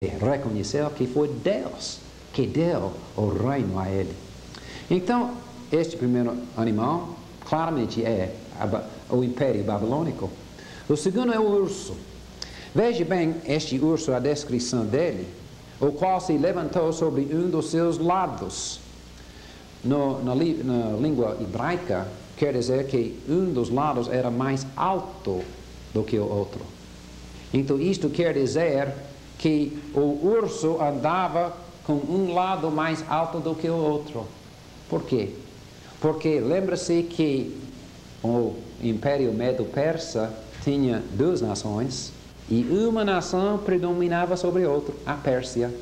reconheceu que foi Deus que deu o reino a ele. Então, este primeiro animal claramente é o Império Babilônico. O segundo é o urso. Veja bem este urso, a descrição dele, o qual se levantou sobre um dos seus lados. Na língua hebraica, quer dizer que um dos lados era mais alto do que o outro. Então, isto quer dizer que o urso andava com um lado mais alto do que o outro. Por quê? Porque lembra-se que o Império Medo-Persa tinha duas nações e uma nação predominava sobre a outra, a Pérsia.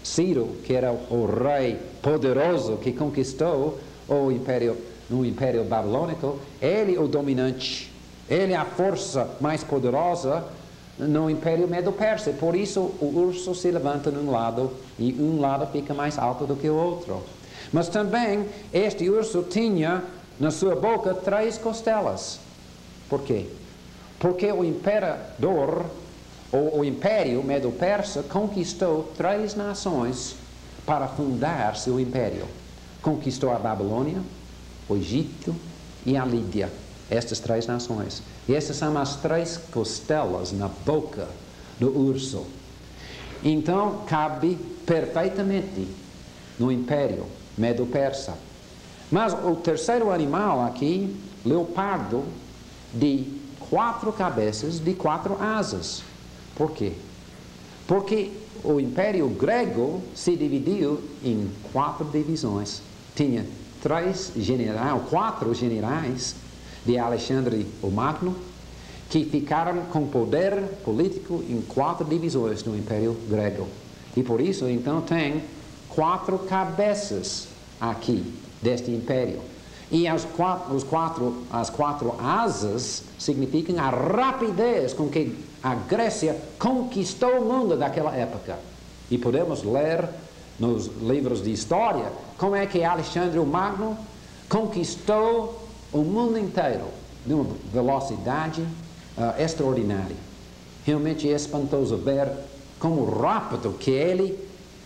Ciro, que era o rei poderoso que conquistou o Império, no Império Babilônico, ele o dominante, ele a força mais poderosa no Império Medo-Persa. Por isso o urso se levanta num lado e um lado fica mais alto do que o outro. Mas também este urso tinha na sua boca 3 costelas. Por quê? Porque o imperador, ou o Império Medo-Persa, conquistou 3 nações para fundar seu império. Conquistou a Babilônia, o Egito e a Lídia. Estas 3 nações. E essas são as 3 costelas na boca do urso. Então, cabe perfeitamente no Império Medo-Persa. Mas o terceiro animal aqui, leopardo, de 4 cabeças, de 4 asas. Por quê? Porque o Império Grego se dividiu em 4 divisões. Tinha 4 generais de Alexandre o Magno, que ficaram com poder político em 4 divisões no Império Grego. E por isso, então, tem 4 cabeças aqui deste império. E as 4 asas significam a rapidez com que a Grécia conquistou o mundo daquela época. E podemos ler nos livros de história como é que Alexandre o Magno conquistou o mundo inteiro de uma velocidade extraordinária. Realmente é espantoso ver como rápido que ele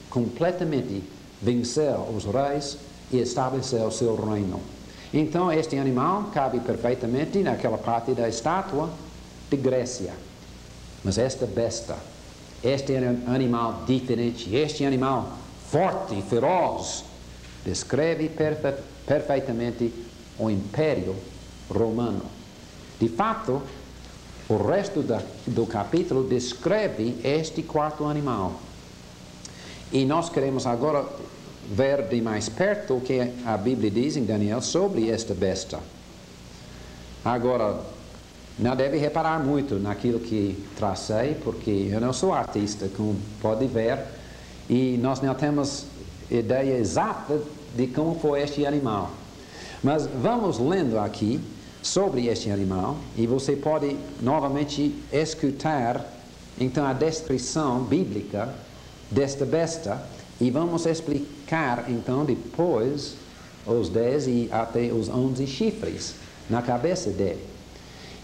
completamente venceu os reis e estabeleceu o seu reino. Então este animal cabe perfeitamente naquela parte da estátua de Grécia. Mas esta besta, este animal diferente, este animal forte e feroz, descreve perfeitamente o Império Romano. De fato, o resto do capítulo descreve este 4º animal. E nós queremos agora ver de mais perto o que a Bíblia diz em Daniel sobre esta besta. Agora, não deve reparar muito naquilo que tracei, porque eu não sou artista, como pode ver, e nós não temos ideia exata de como foi este animal. Mas vamos lendo aqui sobre este animal, e você pode novamente escutar então a descrição bíblica desta besta, e vamos explicar então depois os 10 e até os 11 chifres na cabeça dele.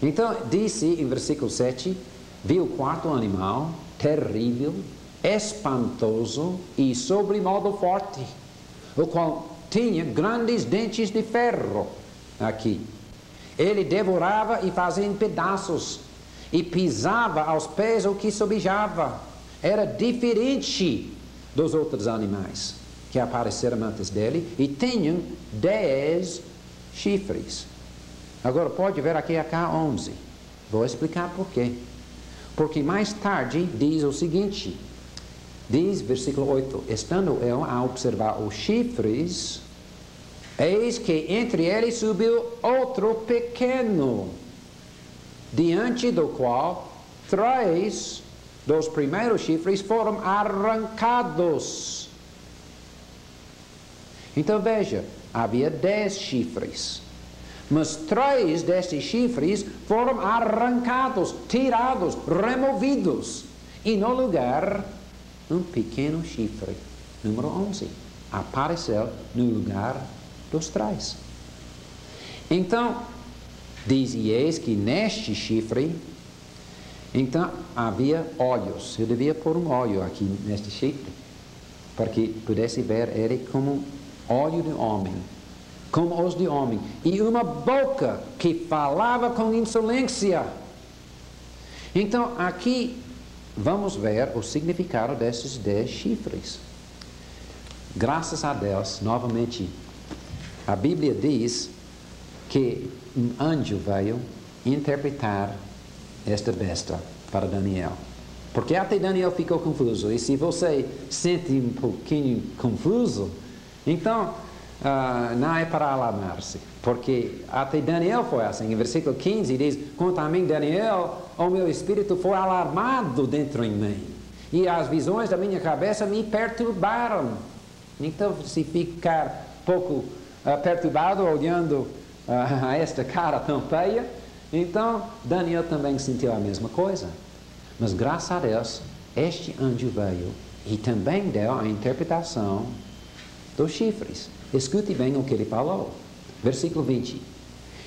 Então disse em versículo 7, vi o 4º animal, terrível, espantoso e sobremodo forte, o qual tinha grandes dentes de ferro aqui. Ele devorava e fazia em pedaços, e pisava aos pés o que sobejava. Era diferente dos outros animais que apareceram antes dele, e tinham 10 chifres. Agora pode ver aqui a 11. Vou explicar por quê. Porque mais tarde diz o seguinte, diz versículo 8, estando eu a observar os chifres, eis que entre eles subiu outro pequeno, diante do qual 3 dos primeiros chifres foram arrancados. Então veja, havia 10 chifres, mas 3 destes chifres foram arrancados, tirados, removidos, e no lugar um pequeno chifre, número 11, apareceu no lugar dos 3. Então, diz, e eis que neste chifre Então havia olhos. Eu devia pôr um olho aqui neste chifre, para que pudesse ver ele como olho de homem, como os de homem, e uma boca que falava com insolência. Então aqui vamos ver o significado desses 10 chifres. Graças a Deus, novamente, a Bíblia diz que um anjo veio interpretar esta besta para Daniel. Porque até Daniel ficou confuso. E se você sente um pouquinho confuso, então não é para alarmar-se. Porque até Daniel foi assim. Em versículo 15 diz: quanto a mim, Daniel, o meu espírito foi alarmado dentro em mim. E as visões da minha cabeça me perturbaram. Então, se ficar pouco perturbado olhando a esta cara tão feia, então Daniel também sentiu a mesma coisa. Mas graças a Deus, este anjo veio e também deu a interpretação dos chifres. Escute bem o que ele falou. Versículo 20.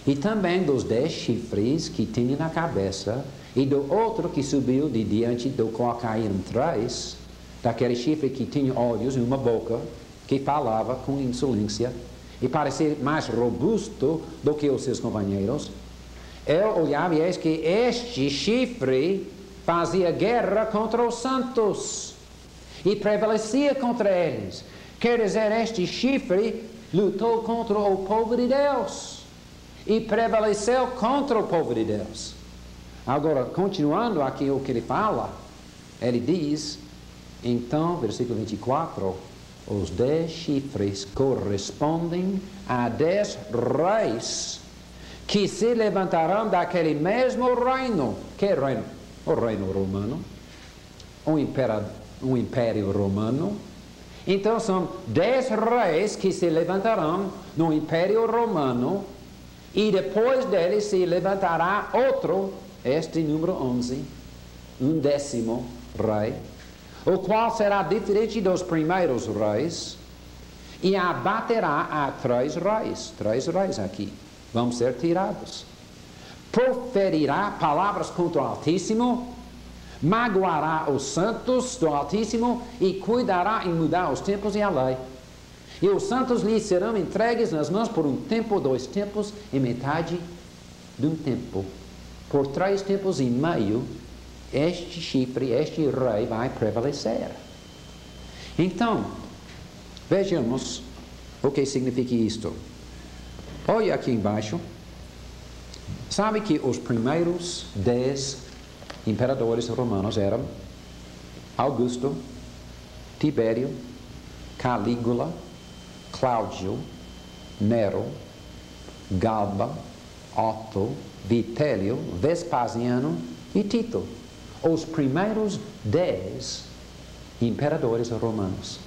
E também dos 10 chifres que tinha na cabeça, e do outro que subiu de diante do qual caíram 3, daquele chifre que tinha olhos e uma boca, que falava com insolência, e parecia mais robusto do que os seus companheiros. Eu olhava e eis que este chifre fazia guerra contra os santos e prevalecia contra eles. Quer dizer, este chifre lutou contra o povo de Deus e prevaleceu contra o povo de Deus. Agora, continuando aqui o que ele fala, ele diz, então, versículo 24, os 10 chifres correspondem a 10 reis que se levantarão daquele mesmo reino. Que reino? O reino romano. O império romano. Então são 10 reis que se levantarão no império romano, e depois deles se levantará outro, este número 11, 11º rei, o qual será diferente dos primeiros reis, e abaterá a 3 reis. 3 reis aqui vão ser tirados. Proferirá palavras contra o Altíssimo, magoará os santos do Altíssimo e cuidará em mudar os tempos e a lei. E os santos lhe serão entregues nas mãos por um tempo, 2 tempos e metade de um tempo. Por 3 tempos e meio, este chifre, este rei vai prevalecer. Então, vejamos o que significa isto. Olha aqui embaixo. Sabe que os primeiros 10 imperadores romanos eram Augusto, Tibério, Calígula, Cláudio, Nero, Galba, Otto, Vitélio, Vespasiano e Tito. Os primeiros 10 imperadores romanos.